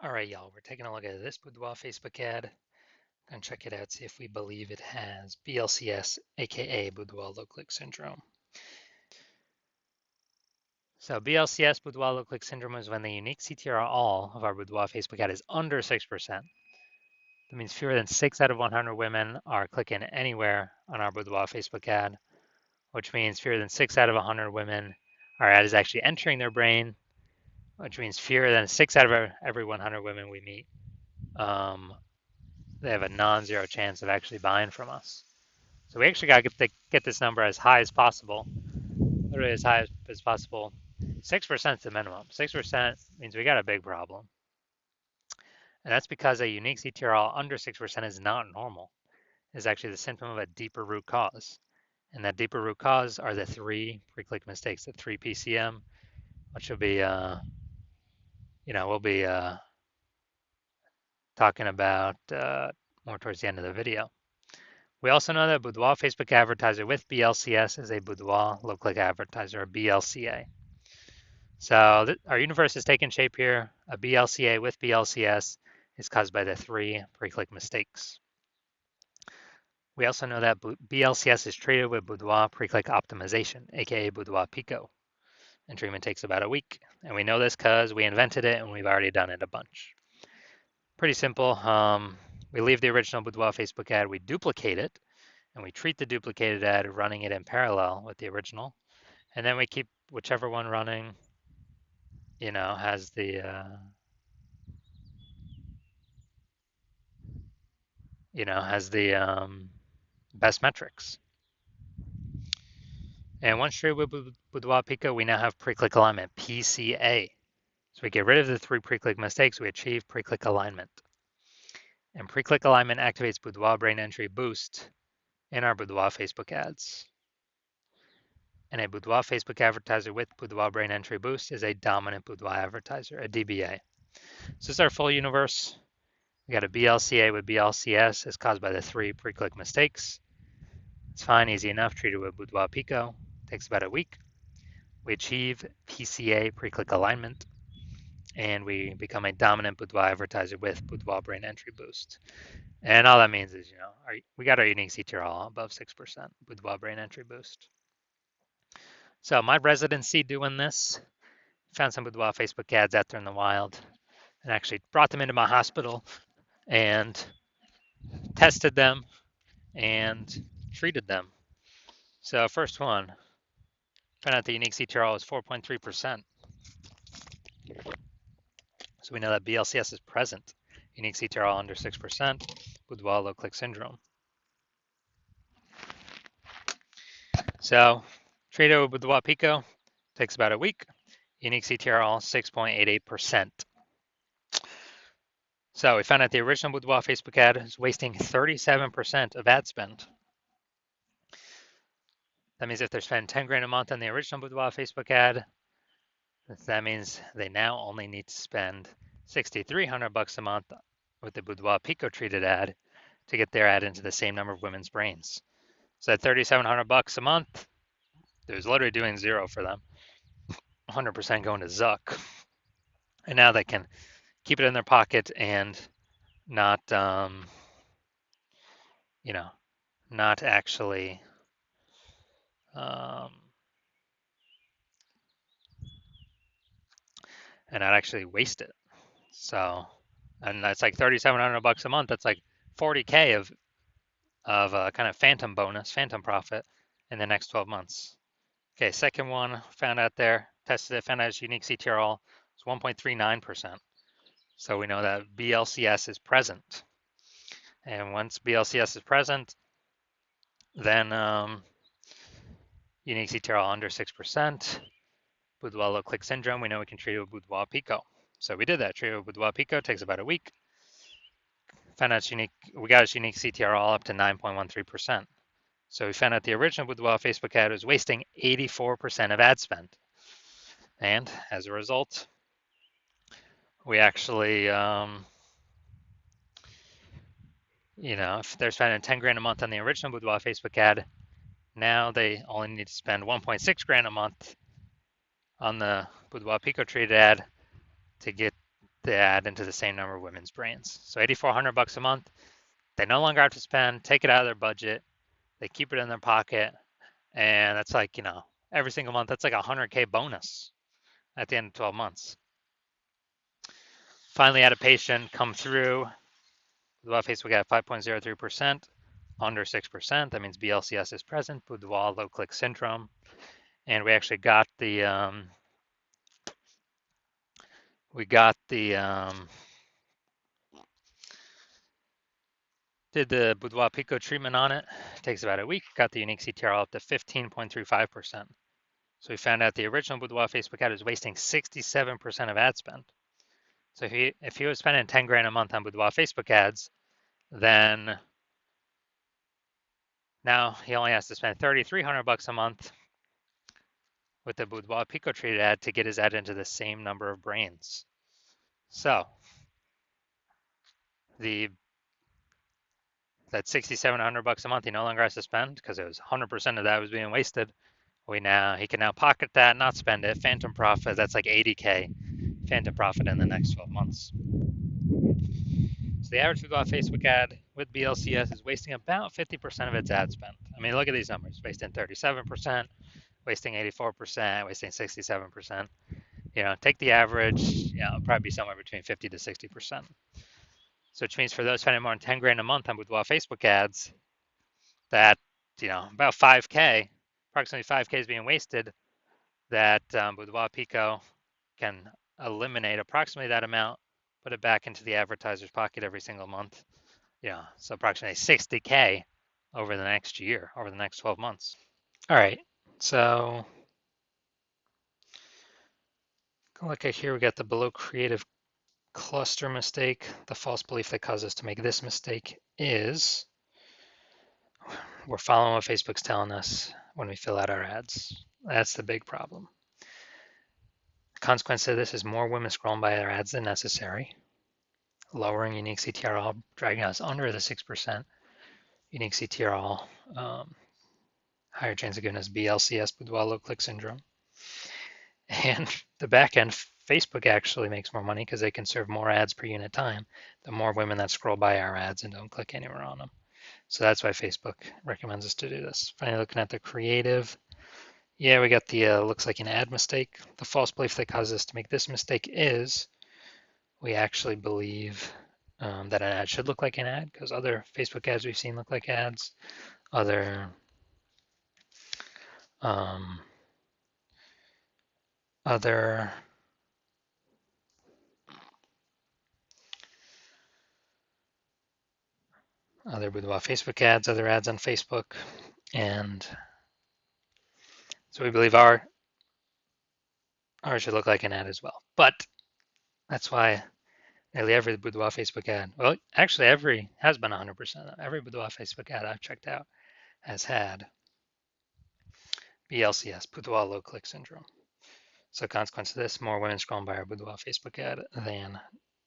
All right, y'all, we're taking a look at this Boudoir Facebook ad. Gonna check it out, see if we believe it has BLCS, aka Boudoir Low Click Syndrome. So BLCS, Boudoir Low Click Syndrome, is when the unique CTR all of our Boudoir Facebook ad is under 6%. That means fewer than 6 out of 100 women are clicking anywhere on our Boudoir Facebook ad, which means fewer than 6 out of 100 women, our ad is actually entering their brain, which means fewer than 6 out of every 100 women we meet. They have a non-zero chance of actually buying from us. So we actually got to get this number as high as possible, literally as high as possible. 6% is the minimum. 6% means we got a big problem. And that's because a unique CTRL under 6% is not normal. It's actually the symptom of a deeper root cause. And that deeper root cause are the 3 pre-click mistakes, the 3 PCM, which will be, we'll be talking about more towards the end of the video. We also know that Boudoir Facebook advertiser with BLCS is a Boudoir low click advertiser, a BLCA. So our universe is taking shape here. A BLCA with BLCS is caused by the 3 pre-click mistakes. We also know that BLCS is treated with Boudoir pre-click optimization, aka Boudoir Pico, and treatment takes about a week. And we know this because we invented it and we've already done it a bunch. Pretty simple. We leave the original Boudoir Facebook ad, we duplicate it, and we treat the duplicated ad running it in parallel with the original, and then we keep whichever one running, has the best metrics. And once treated with Boudoir Pico, we now have pre-click alignment, PCA. So we get rid of the 3 pre-click mistakes, we achieve pre-click alignment. And pre-click alignment activates Boudoir brain entry boost in our Boudoir Facebook ads. And a Boudoir Facebook advertiser with Boudoir brain entry boost is a dominant Boudoir advertiser, a DBA. So this is our full universe. We got a BLCA with BLCS is caused by the 3 pre-click mistakes. It's fine, easy enough, treated with Boudoir Pico. Takes about a week. We achieve PCA pre-click alignment, and we become a dominant Boudoir advertiser with Boudoir brain entry boost. And all that means is, we got our unique CTR all above 6% Boudoir brain entry boost. So my residency doing this, found some Boudoir Facebook ads out there in the wild, and actually brought them into my hospital and tested them and treated them. So first one, found out the unique CTRL is 4.3%. So we know that BLCS is present. Unique CTRL under 6%, Boudoir low click syndrome. So treated with Boudoir Pico, takes about a week. Unique CTRL 6.88%. So we found out the original Boudoir Facebook ad is wasting 37% of ad spend. That means if they're spending 10 grand a month on the original Boudoir Facebook ad, that means they now only need to spend $6,300 a month with the Boudoir Pico treated ad to get their ad into the same number of women's brains. So at $3,700 a month, there's literally doing zero for them. 100% going to Zuck. And now they can keep it in their pocket and not, not actually and not actually waste it. So, and that's like $3,700 a month. That's like 40K of kind of phantom bonus, phantom profit in the next 12 months. Okay, second one found out there, tested it, found out its unique CTRL is 1.39%. So we know that BLCS is present. And once BLCS is present, then unique CTRL under 6%, Boudoir low click syndrome, we know we can treat it with Boudoir Pico. So we did that, treated with Boudoir Pico, takes about a week. Found out its unique, we got its unique CTRL up to 9.13%. So we found out the original Boudoir Facebook ad was wasting 84% of ad spend. And as a result, we actually, if they're spending 10 grand a month on the original Boudoir Facebook ad, now they only need to spend 1.6 grand a month on the Boudoir Pico treated ad to get the ad into the same number of women's brains. So $8,400 a month, they no longer have to spend, take it out of their budget, they keep it in their pocket, and that's like, every single month, that's like a 100K bonus at the end of 12 months. Finally had a patient come through Boudoir Facebook at 5.03%, under 6%. That means BLCS is present, Boudoir low click syndrome. And we actually got the did the Boudoir Pico treatment on it. It takes about a week. Got the unique CTR up to 15.35%. So we found out the original Boudoir Facebook ad was wasting 67% of ad spend. So if he was spending 10 grand a month on Boudoir Facebook ads, then now he only has to spend $3,300 a month with the Boudoir Pico treated ad to get his ad into the same number of brains. So that $6,700 a month he no longer has to spend because it was 100% of that was being wasted. He can now pocket that, not spend it. Phantom profit, that's like 80K phantom profit in the next 12 months. So the average Boudoir Facebook ad with BLCS is wasting about 50% of its ad spend. I mean, look at these numbers: wasting 37%, wasting 84%, wasting 67%. Take the average. It'll probably be somewhere between 50 to 60%. So which means for those spending more than 10 grand a month on Boudoir Facebook ads, that about 5K, approximately 5K is being wasted. That Boudoir Pico can eliminate approximately that amount, put it back into the advertiser's pocket every single month. So approximately 60K over the next year, over the next 12 months. All right, so look at here, we got the below creative cluster mistake. The false belief that caused us to make this mistake is we're following what Facebook's telling us when we fill out our ads. That's the big problem. The consequence of this is more women scrolling by our ads than necessary, lowering unique CTRL, dragging us under the 6% unique CTRL, higher chance of giving us BLCS, Boudoir low click syndrome. And the back end, Facebook actually makes more money because they can serve more ads per unit time, the more women that scroll by our ads and don't click anywhere on them. So that's why Facebook recommends us to do this. Finally, looking at the creative, yeah, we got the looks like an ad mistake. The false belief that causes us to make this mistake is we actually believe that an ad should look like an ad because other Facebook ads we've seen look like ads. Other Boudoir Facebook ads, other ads on Facebook, and so we believe ours should look like an ad as well. But that's why nearly every Boudoir Facebook ad, well, actually has been 100%. Every Boudoir Facebook ad I've checked out has had BLCS, Boudoir low click syndrome. So consequence of this, more women scrolling by our Boudoir Facebook ad than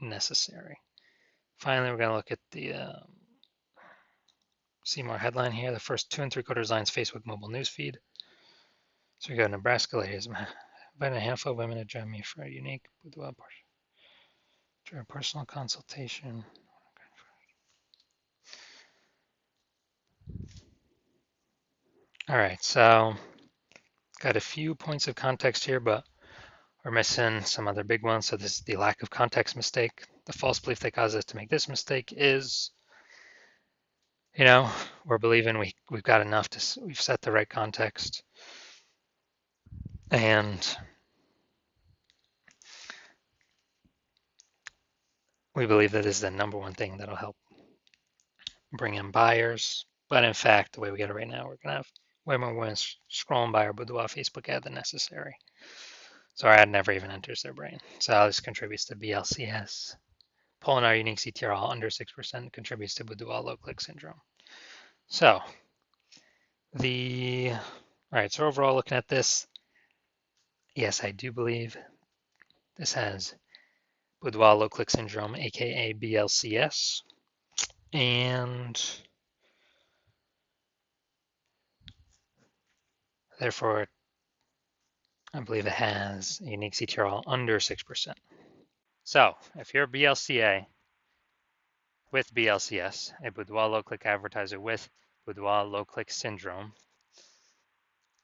necessary. Finally, we're going to look at the see more headline here. The first 2 3/4 lines Facebook mobile newsfeed. So we go Nebraska ladies. Inviting a handful of women to join me for a unique Boudoir personal consultation. All right, so got a few points of context here, but we're missing some other big ones. So this is the lack of context mistake. The false belief that causes us to make this mistake is, we're believing we've got enough we've set the right context. And we believe that this is the number one thing that'll help bring in buyers. But in fact, the way we get it right now, we're going to have way more women scrolling by our Boudoir Facebook ad than necessary. So our ad never even enters their brain. So this contributes to BLCS. Pulling our unique CTRL under 6% contributes to Boudoir low click syndrome. So all right, so overall looking at this, yes, I do believe this has Boudoir low click syndrome, aka BLCS. And therefore, I believe it has a unique CTRL under 6%. So if you're a BLCA with BLCS, a Boudoir low click advertiser with Boudoir low click syndrome,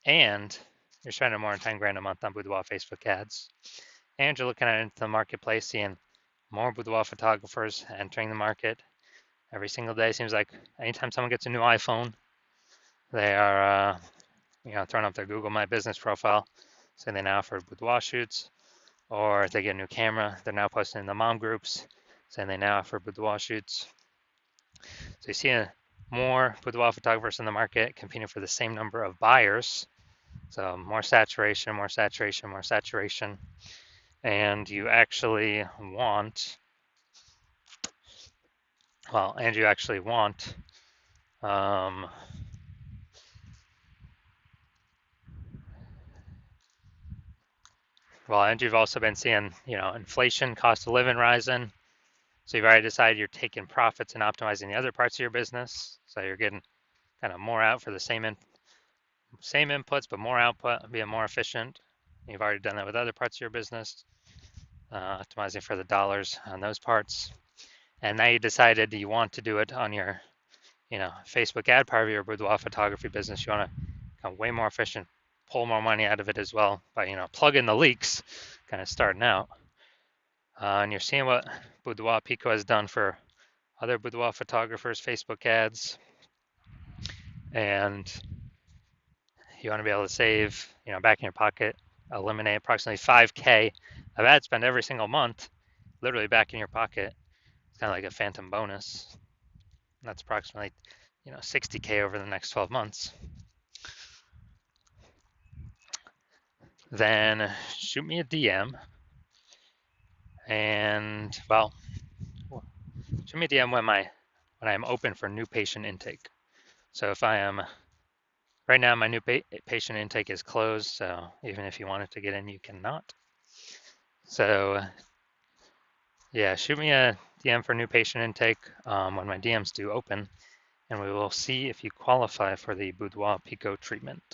and you're spending more than 10 grand a month on Boudoir Facebook ads, and you're looking at into the marketplace, seeing more Boudoir photographers entering the market every single day. Seems like anytime someone gets a new iPhone, they are throwing up their Google My Business profile, saying they now offer boudoir shoots, or if they get a new camera, they're now posting in the mom groups, saying they now offer boudoir shoots. So you see more boudoir photographers in the market competing for the same number of buyers. So more saturation, more saturation, more saturation. And you actually want, and you've also been seeing, inflation, cost of living rising. So you've already decided you're taking profits and optimizing the other parts of your business. So you're getting kind of more out for the same inputs, but more output, being more efficient. You've already done that with other parts of your business, optimizing for the dollars on those parts. And now you decided you want to do it on your, Facebook ad part of your boudoir photography business. You want to become way more efficient, pull more money out of it as well by, plugging the leaks, kind of starting out. And you're seeing what Boudoir Pico has done for other boudoir photographers' Facebook ads. And you want to be able to save, back in your pocket, eliminate approximately 5K of ad spend every single month, literally back in your pocket. It's kind of like a phantom bonus. That's approximately, 60K over the next 12 months. Then shoot me a DM and, shoot me a DM when I am open for new patient intake. So if I am, right now my new patient intake is closed, so even if you wanted to get in, you cannot. So yeah, shoot me a DM for new patient intake when my DMs do open, and we will see if you qualify for the Boudoir Pico treatment.